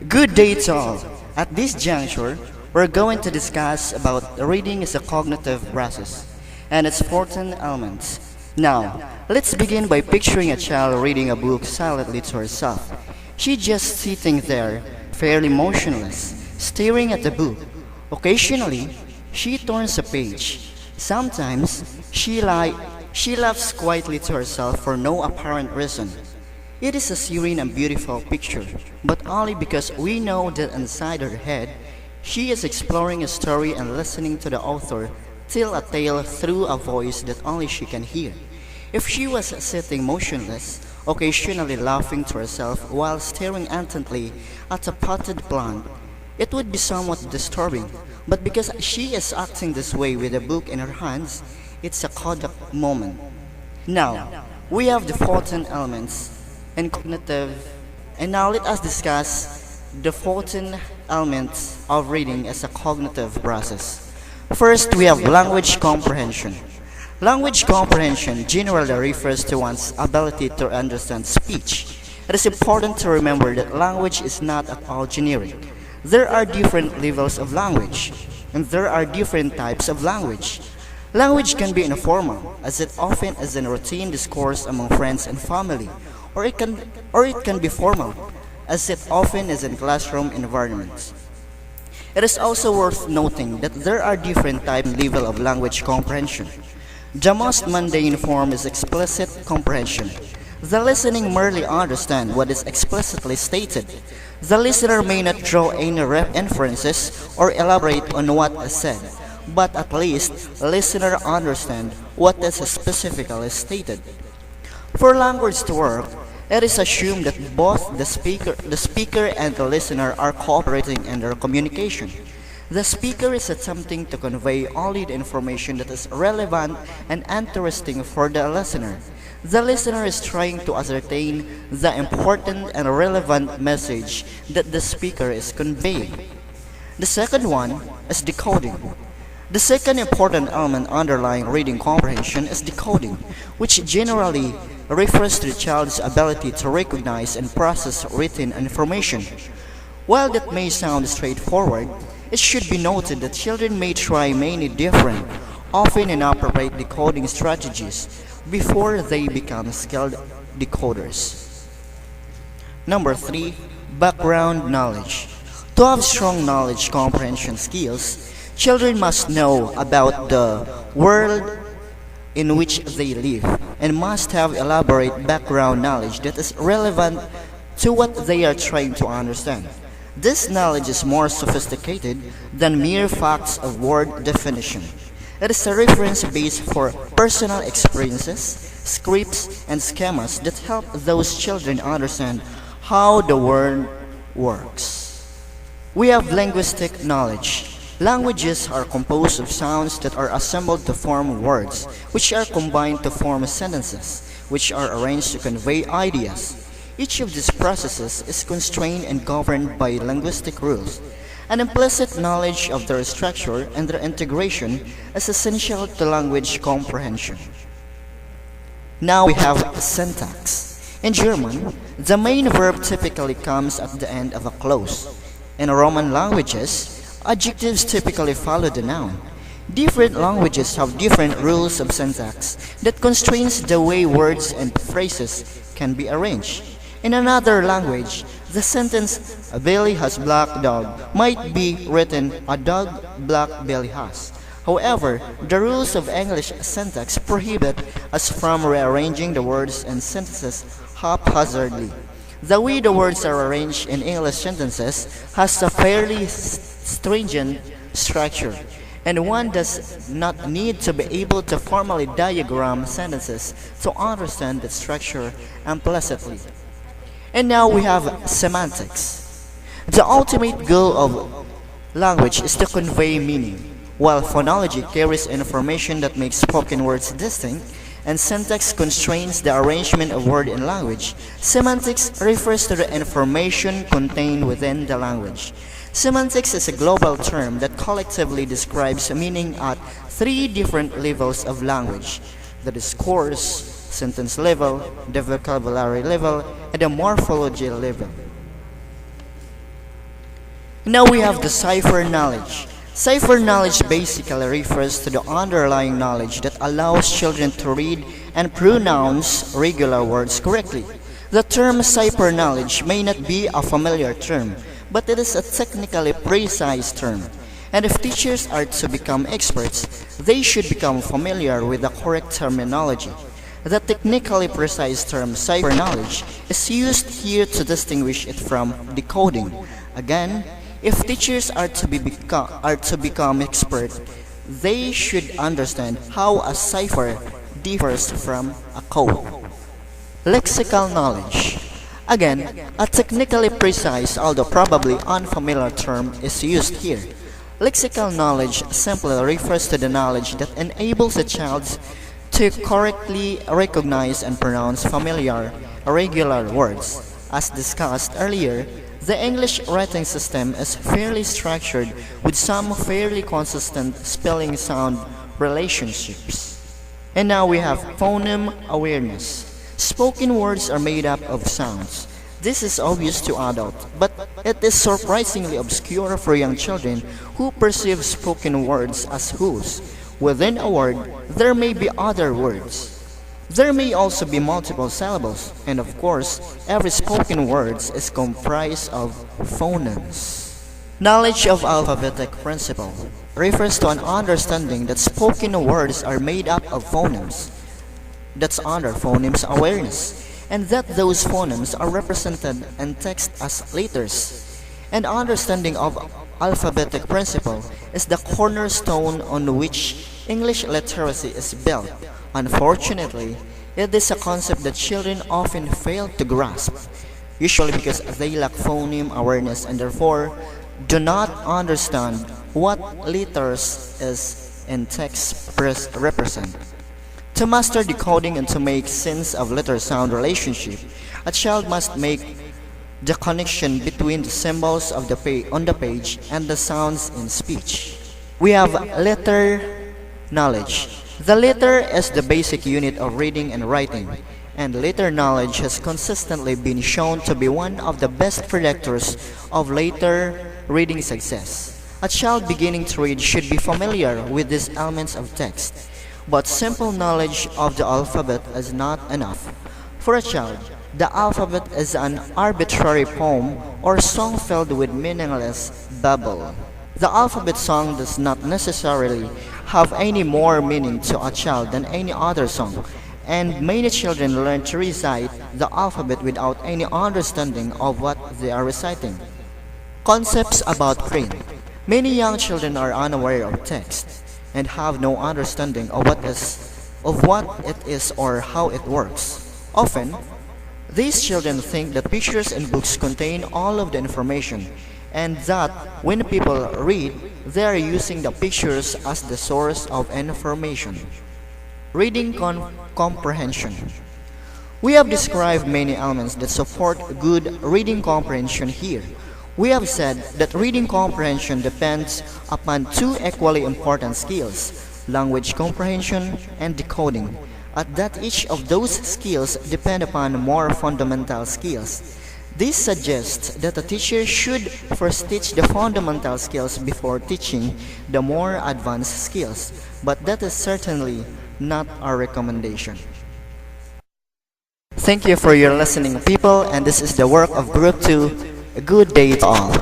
Good day to all. At this juncture, we're going to discuss about reading as a cognitive process and its important elements. Now, let's begin by picturing a child reading a book silently to herself. She's just sitting there, fairly motionless, staring at the book. Occasionally, she turns a page. Sometimes, she laughs quietly to herself for no apparent reason. It is a serene and beautiful picture, but only because we know that inside her head, she is exploring a story and listening to the author tell a tale through a voice that only she can hear. If she was sitting motionless, occasionally laughing to herself while staring intently at a potted plant, it would be somewhat disturbing. But because she is acting this way with a book in her hands, it's a Kodak moment. Now, we have the 14 elements and cognitive. And now let us discuss the 14 elements of reading as a cognitive process. First, we have language comprehension. Language comprehension generally refers to one's ability to understand speech. It is important to remember that language is not at all generic. There are different levels of language, and there are different types of language. Language can be informal, as it often is in routine discourse among friends and family, or it can be formal, as it often is in classroom environments. It is also worth noting that there are different types and level of language comprehension. The most mundane form is explicit comprehension. The listening merely understands what is explicitly stated. The listener may not draw any inferences or elaborate on what is said, but at least listener understand what is specifically stated. For language to work, it is assumed that both the speaker and the listener are cooperating in their communication. The speaker is attempting to convey only the information that is relevant and interesting for the listener. The listener is trying to ascertain the important and relevant message that the speaker is conveying. The second one is decoding. The second important element underlying reading comprehension is decoding, which generally refers to the child's ability to recognize and process written information. While that may sound straightforward, it should be noted that children may try many different, often inappropriate decoding strategies before they become skilled decoders. Number 3. Background knowledge. To have strong knowledge comprehension skills, children must know about the world in which they live and must have elaborate background knowledge that is relevant to what they are trying to understand. This knowledge is more sophisticated than mere facts of word definition. It is a reference base for personal experiences, scripts, and schemas that help those children understand how the world works. We have linguistic knowledge. Languages are composed of sounds that are assembled to form words, which are combined to form sentences, which are arranged to convey ideas. Each of these processes is constrained and governed by linguistic rules. An implicit knowledge of their structure and their integration is essential to language comprehension. Now we have syntax. In German, the main verb typically comes at the end of a clause. In Roman languages, adjectives typically follow the noun. Different languages have different rules of syntax that constrains the way words and phrases can be arranged. In another language, the sentence, "A Billy has black dog," might be written, "A dog black Billy has." However, the rules of English syntax prohibit us from rearranging the words and sentences haphazardly. The way the words are arranged in English sentences has a fairly stringent structure, and one does not need to be able to formally diagram sentences to understand the structure implicitly. And now we have semantics. The ultimate goal of language is to convey meaning, while phonology carries information that makes spoken words distinct, and syntax constrains the arrangement of words in language. Semantics refers to the information contained within the language. Semantics is a global term that collectively describes meaning at three different levels of language: the discourse, sentence level, the vocabulary level, and the morphology level. Now we have the cipher knowledge. Cipher knowledge basically refers to the underlying knowledge that allows children to read and pronounce regular words correctly. The term cipher knowledge may not be a familiar term, but it is a technically precise term. And if teachers are to become experts, they should become familiar with the correct terminology. The technically precise term cipher knowledge is used here to distinguish it from decoding. Again, if teachers are to become expert, they should understand how a cipher differs from a code. Lexical knowledge. Again, a technically precise, although probably unfamiliar term is used here. Lexical knowledge simply refers to the knowledge that enables a child to correctly recognize and pronounce familiar, regular words. As discussed earlier, the English writing system is fairly structured with some fairly consistent spelling sound relationships. And now we have phoneme awareness. Spoken words are made up of sounds. This is obvious to adults, but it is surprisingly obscure for young children who perceive spoken words as whose. Within a word, there may be other words. There may also be multiple syllables, and of course, every spoken word is comprised of phonemes. Knowledge of alphabetic principle refers to an understanding that spoken words are made up of phonemes. That's under phonemes awareness, and that those phonemes are represented in text as letters. And understanding of alphabetic principle is the cornerstone on which English literacy is built. Unfortunately, it is a concept that children often fail to grasp, usually because they lack phoneme awareness and therefore do not understand what letters is in text represent. To master decoding and to make sense of letter-sound relationship, a child must make the connection between the symbols of on the page and the sounds in speech. We have letter knowledge. The letter is the basic unit of reading and writing, and letter knowledge has consistently been shown to be one of the best predictors of later reading success. A child beginning to read should be familiar with these elements of text, but simple knowledge of the alphabet is not enough. For a child, the alphabet is an arbitrary poem or song filled with meaningless babble. The alphabet song does not necessarily have any more meaning to a child than any other song, and many children learn to recite the alphabet without any understanding of what they are reciting. Concepts about print. Many young children are unaware of text and have no understanding of what it is or how it works. Often, these children think that pictures and books contain all of the information, and that when people read, they are using the pictures as the source of information. Reading comprehension. We have described many elements that support good reading comprehension here. We have said that reading comprehension depends upon two equally important skills, language comprehension and decoding. At that each of those skills depend upon more fundamental skills. This suggests that a teacher should first teach the fundamental skills before teaching the more advanced skills, but that is certainly not our recommendation. Thank you for your listening, people, and this is the work of Group 2. A good day to all.